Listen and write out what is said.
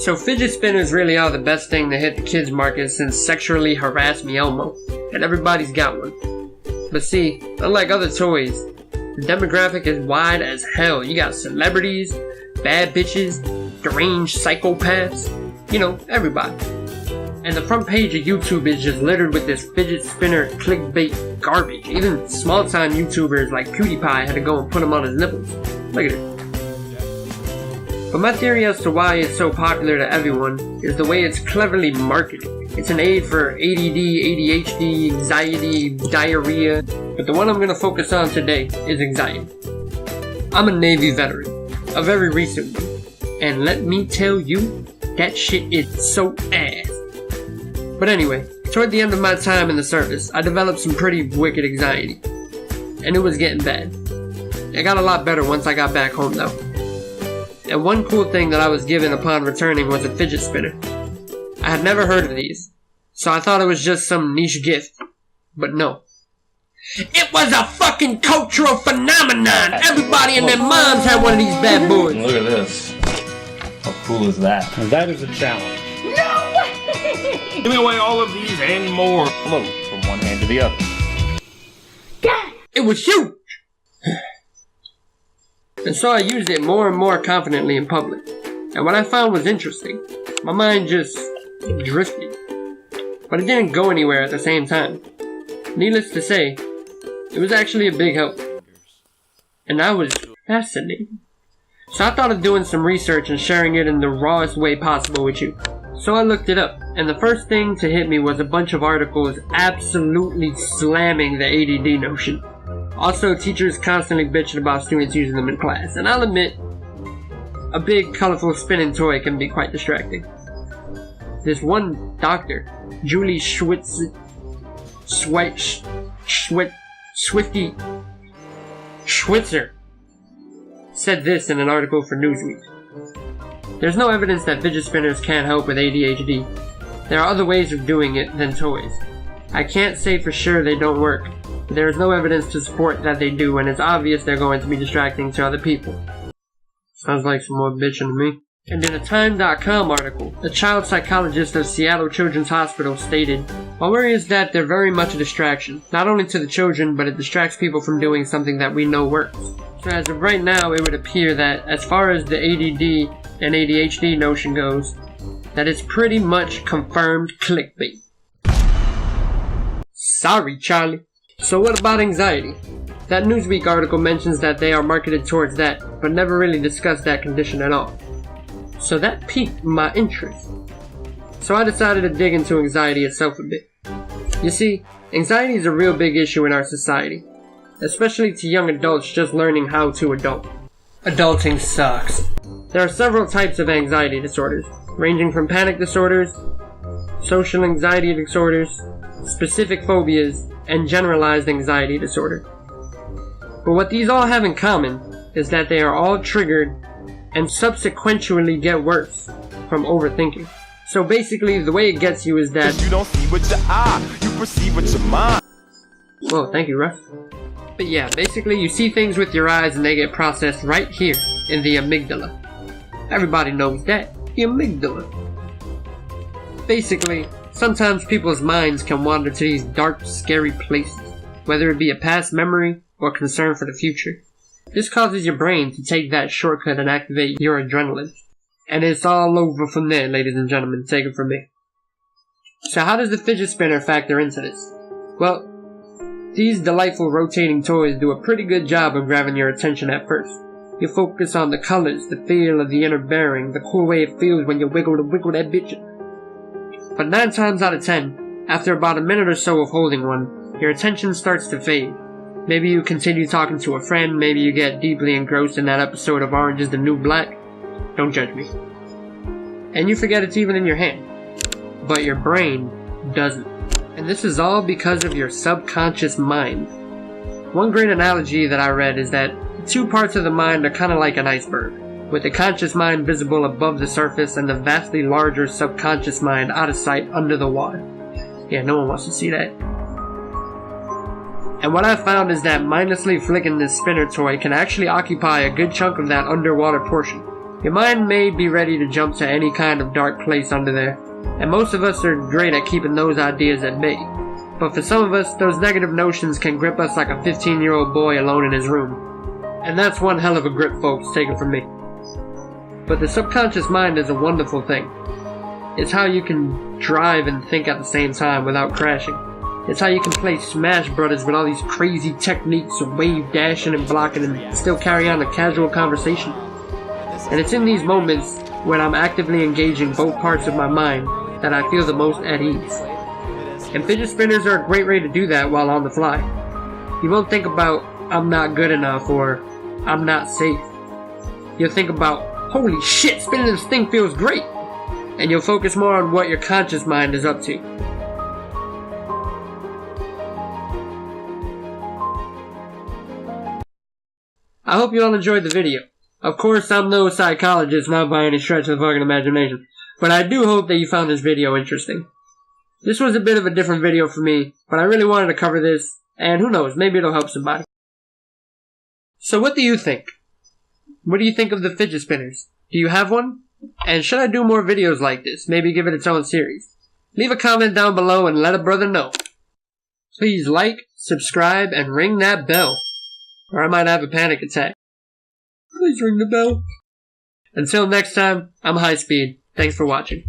So fidget spinners really are the best thing to hit the kids market since sexually harass me Elmo, and everybody's got one. But see, unlike other toys, the demographic is wide as hell. You got celebrities, bad bitches, deranged psychopaths, you know, everybody. And the front page of YouTube is just littered with this fidget spinner clickbait garbage. Even small time YouTubers like PewDiePie had to go and put them on his nipples. Look at it. But my theory as to why it's so popular to everyone is the way it's cleverly marketed. It's an aid for ADD, ADHD, anxiety, diarrhea, but the one I'm going to focus on today is anxiety. I'm a Navy veteran, a very recent one, and let me tell you, that shit is so ass. But anyway, toward the end of my time in the service, I developed some pretty wicked anxiety, and it was getting bad. It got a lot better once I got back home though. And one cool thing that I was given upon returning was a fidget spinner. I had never heard of these, so I thought it was just some niche gift. But no. It was a fucking cultural phenomenon! Everybody and their moms had one of these bad boys! Look at this. How cool is that? That is a challenge. No way! Give me away all of these and more. Float from one hand to the other. God! It was huge! And so I used it more and more confidently in public. And what I found was interesting. My mind just drifted. But it didn't go anywhere at the same time. Needless to say, it was actually a big help. And I was fascinated. So I thought of doing some research and sharing it in the rawest way possible with you. So I looked it up, and the first thing to hit me was a bunch of articles absolutely slamming the ADD notion. Also, teachers constantly bitching about students using them in class, and I'll admit, a big, colorful spinning toy can be quite distracting. This one doctor, Julie Swifty Schwitzer, said this in an article for Newsweek. There's no evidence that fidget spinners can't help with ADHD. There are other ways of doing it than toys. I can't say for sure they don't work. There is no evidence to support that they do, and it's obvious they're going to be distracting to other people. Sounds like some more bitching to me. And in a Time.com article, a child psychologist of Seattle Children's Hospital stated, "My worry is that they're very much a distraction, not only to the children, but it distracts people from doing something that we know works." So as of right now, it would appear that as far as the ADD and ADHD notion goes, that it's pretty much confirmed clickbait. Sorry, Charlie. So what about anxiety? That Newsweek article mentions that they are marketed towards that, but never really discussed that condition at all. So that piqued my interest. So I decided to dig into anxiety itself a bit. You see, anxiety is a real big issue in our society, especially to young adults just learning how to adult. Adulting sucks. There are several types of anxiety disorders, ranging from panic disorders, social anxiety disorders, specific phobias, and generalized anxiety disorder. But what these all have in common is that they are all triggered and subsequently get worse from overthinking. So basically, the way it gets you is that you don't see with your eye, you perceive with your mind. Whoa, thank you, Russ. But yeah, basically you see things with your eyes and they get processed right here in the amygdala. Everybody knows that, the amygdala. Basically, sometimes people's minds can wander to these dark, scary places, whether it be a past memory or concern for the future. This causes your brain to take that shortcut and activate your adrenaline. And it's all over from there, ladies and gentlemen, take it from me. So how does the fidget spinner factor into this? Well, these delightful rotating toys do a pretty good job of grabbing your attention at first. You focus on the colors, the feel of the inner bearing, the cool way it feels when you wiggle that bitch. But 9 times out of 10, after about a minute or so of holding one, your attention starts to fade. Maybe you continue talking to a friend, maybe you get deeply engrossed in that episode of Orange is the New Black. Don't judge me. And you forget it's even in your hand. But your brain doesn't. And this is all because of your subconscious mind. One great analogy that I read is that 2 parts of the mind are kind of like an iceberg, with the conscious mind visible above the surface and the vastly larger subconscious mind out of sight under the water. Yeah, no one wants to see that. And what I found is that mindlessly flicking this spinner toy can actually occupy a good chunk of that underwater portion. Your mind may be ready to jump to any kind of dark place under there, and most of us are great at keeping those ideas at bay. But for some of us, those negative notions can grip us like a 15-year-old boy alone in his room. And that's one hell of a grip, folks, taken from me. But the subconscious mind is a wonderful thing. It's how you can drive and think at the same time without crashing. It's how you can play Smash Brothers with all these crazy techniques of wave dashing and blocking and still carry on a casual conversation. And it's in these moments when I'm actively engaging both parts of my mind that I feel the most at ease. And fidget spinners are a great way to do that while on the fly. You won't think about, I'm not good enough, or I'm not safe. You'll think about, holy shit, spinning this thing feels great! And you'll focus more on what your conscious mind is up to. I hope you all enjoyed the video. Of course, I'm no psychologist, not by any stretch of the fucking imagination, but I do hope that you found this video interesting. This was a bit of a different video for me, but I really wanted to cover this, and who knows, maybe it'll help somebody. So what do you think? What do you think of the fidget spinners? Do you have one? And should I do more videos like this? Maybe give it its own series? Leave a comment down below and let a brother know. Please like, subscribe, and ring that bell, or I might have a panic attack. Please ring the bell. Until next time, I'm High Speed. Thanks for watching.